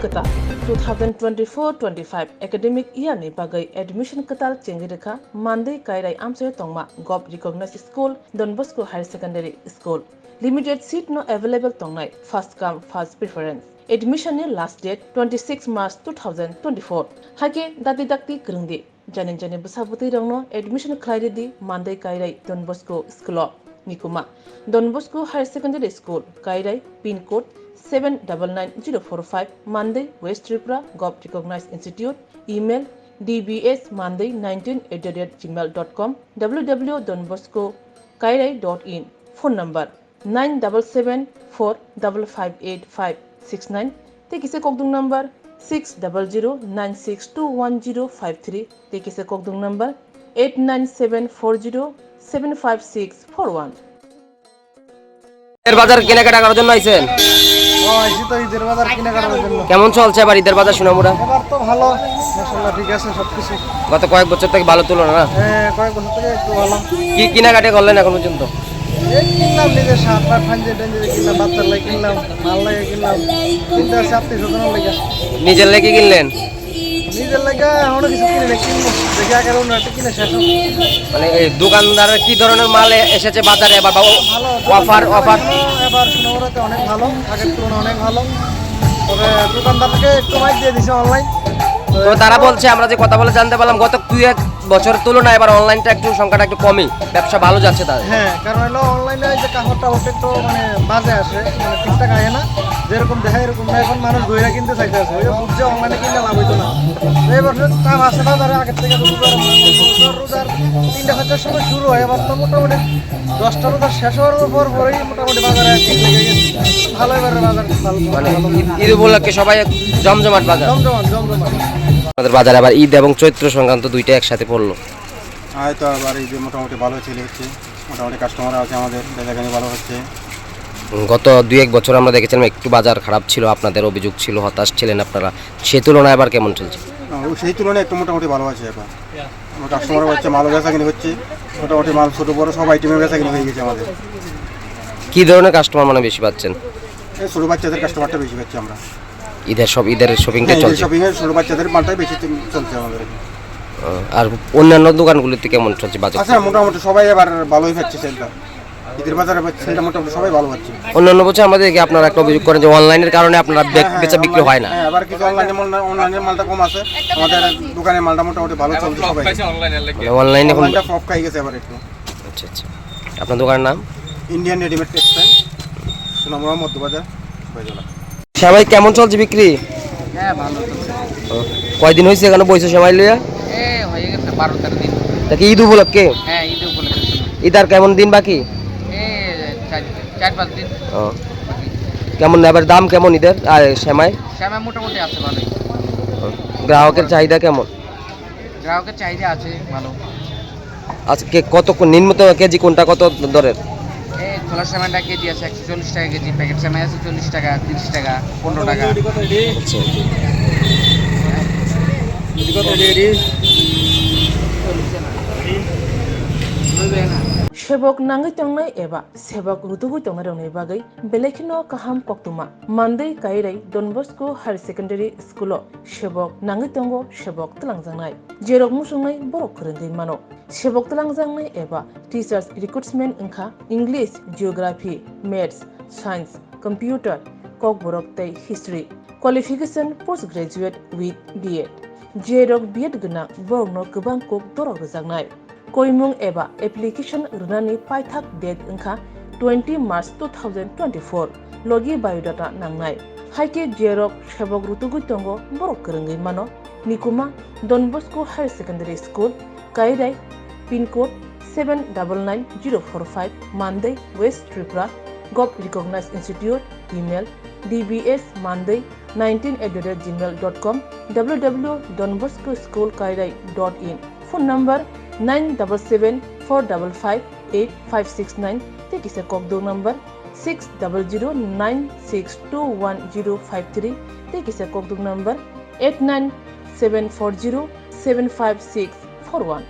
kata 2024-25 academic year ni bagai admission katal chengirikha Monday kairai amsoy tongma gov recognized school Don Bosco Higher Secondary School limited seat no available tongnai first come first preference admission ni last date 26 March 2024 hake dakti krungdi jane besabuti rongno admission khlaide di Monday kairai Don Bosco School Nikuma Don Bosco Higher Secondary School kairai pin code 799045 Monday West Tripura Gov Recognized Institute email dbsmonday19@gmail.com www.donboscokairai.in phone number 9774558569 tekise kokdung number 6009621053 tekise kokdung number 8974075641 ঈদের বাজার কেনাকাটা করার জন্য আইছেন? ঈদের বাজার কেনাকাটার জন্য। কেমন চলছে এবার ঈদের বাজার সোনামুড়া? এবার তো ভালো, মাশাআল্লাহ ঠিক আছে সবকিছু। গত কয়েক বছর থেকে ভালো তুলনা না? হ্যাঁ, কয়েক বছর থেকে একটু ভালো। কি কেনাকাটা করলেন এখন পর্যন্ত? এই কিনলাম নিজের শার্ট আর পাঞ্জাবি কিনলাম, বাচ্চার লাগে কিনলাম, মাল লাগে কিনলাম, কিনতে আছে আত্মীয়-স্বজনের লাগে। নিজের লাগে কিনলেন? নিজের লাগে এখনো কিছু কিনে নাই, কিনবো দেখি আগে একটা কিনে শেষ হোক। মানে এই দোকানদারের কি ধরনের মাল এসেছে বাজারে এবার? ভালো অফার এবার সোনামুড়াতে অনেক ভালো, আগের তুলনায় অনেক ভালো। তবে দোকানদারকে একটু মাইক দিয়ে দিছে অনলাইন। তো তারা বলছে, আমরা যে কথা বলে জানতে পারলাম গত 2-1 বছরের তুলনায় এবার অনলাইনটা একটু সংখ্যাটা একটু কমই, ব্যবসা ভালো যাচ্ছে তাদের। হ্যাঁ, কারণ হলো অনলাইনে যে কাপড়টা ওটা একটু মানে বাজে আসে, মানে ঠিকঠাক আসে না, যেরকম দেখায় এরকম না। এখন মানুষ ঘুরে কিনতে চাইতে আছে, ওই বুঝছে অনলাইনে কিনতে লাভ হইতো না। এই বছর দাম আছে বাজারে আগের থেকে। রোজার 3-4টার সময় শুরু হয়, এবার তো মোটামুটি 10টা রোজার শেষ হওয়ার পরেই মোটামুটি বাজারে ভালো। এবারে বাজার ভালো, মানে ঈদ উপলক্ষে সবাই জমজমাট বাজার। জমজমাট। আমাদের বাজারে আবার ঈদ এবং চৈত্র সংক্রান্ত দুইটা একসাথে পড়লো। হয়তো আবার ঈদ মোটামুটি ভালো চলে হচ্ছে, মোটামুটি কাস্টমার আছে আমাদের, বেচাকেনি ভালো হচ্ছে। গত 2-1 বছর আমরা দেখেছিলাম একটু বাজার খারাপ ছিল, আপনাদের অভিযোগ ছিল, হতাশ ছিলেন আপনারা, সে তুলনায় এবার কেমন চলছে? সেই তুলনায় একটু মোটামুটি ভালো আছে। এবার আমার কাস্টমার হচ্ছে, মালও বেচাকেনি হচ্ছে, মোটামুটি মাল ছোটো বড়ো সব আইটেমের বেচাকেনি হয়ে গেছে আমাদের। কি ধরনের কাস্টমার মানে বেশি পাচ্ছেন? এই ছোটো বাচ্চাদের কাস্টমারটা বেশি পাচ্ছি আমরা। ঈদের শপিংটা চলছে? শপিংয়ের ছোটো বাচ্চাদের মালটাই বেশি চলছে আমাদের। আর অন্যান্য দোকানগুলিতে কেমন চলছে বাজার? আচ্ছা, মোটামুটি সবাই এবার ভালোই পাচ্ছে সেলটা। ঈদের বাজারে সেলটা মোটামুটি সবাই ভালো পাচ্ছে। অন্যান্য বছর আমাদের আপনারা একটা অভিযোগ করেন যে অনলাইনের কারণে আপনারা বেচা বিক্রি হয় না। হ্যাঁ, এবার কিছু অনলাইনের মালটা কম আছে, আমাদের দোকানের মালটা মোটামুটি ভালো চলছে। সবাই অনলাইনে ফ্লপ খাই গেছে এবার একটু। আচ্ছা। আপনার দোকানের নাম? Indian readymade textile, Sonamura Madhyabazar, Baijla. সবাই কেমন চলছে বিক্রি? হ্যাঁ, ভালো। কয়দিন হয়েছে এখানে বইছো সময় লইয়া? হয়ে গেছে 12-13 দিন। তা কি ঈদ উপলক্ষে? হ্যাঁ, ঈদ উপলক্ষে। ঈদ আর কেমন দিন বাকি? 4-5 দিন। কেমন এবার দাম কেমন ঈদের আর সেমাই? সেমাই মোটামুটি আছে ভালোই। গ্রাহকের চাহিদা কেমন? গ্রাহকের চাহিদা আছে ভালো। আজকে কত নিম্নত কেজি কোনটা কত দরের? খোলা সেমাইটা কেজি আছে 140 টাকা কেজি, প্যাকেট সেমাই আছে 40 টাকা, 30 টাকা, 15 টাকা। Sebok nangai tongnai eba sebok rutugui tongnai rongni bagai belekino kaham koktuma Monday kairai Don Bosco Higher Secondary School sebok nangai tongo sebok telangjangnai jerok musungnai borok khorengui mano sebok telangjangnai eba teachers recruitment engkha English, Geography, Maths, Science, Computer, kok borok tei History qualification postgraduate with B.Ed jerok B.Ed guna borokno gobang kok dorok rejangnai Koimung eba application runani paithak date engkha 20 March 2024 logi biodata nangnai haike jerok sebok rutugui tongo borok krengui mano nikuma Don Bosco Higher Secondary School kairai pin code 799045 Monday West Tripura Gov Recognized Institute email dbsmonday19@gmail.com www.donboscoschoolkairai.in phone number 9774558569 tekise kokdo number 6009621053 tekise kokdo number 89740756141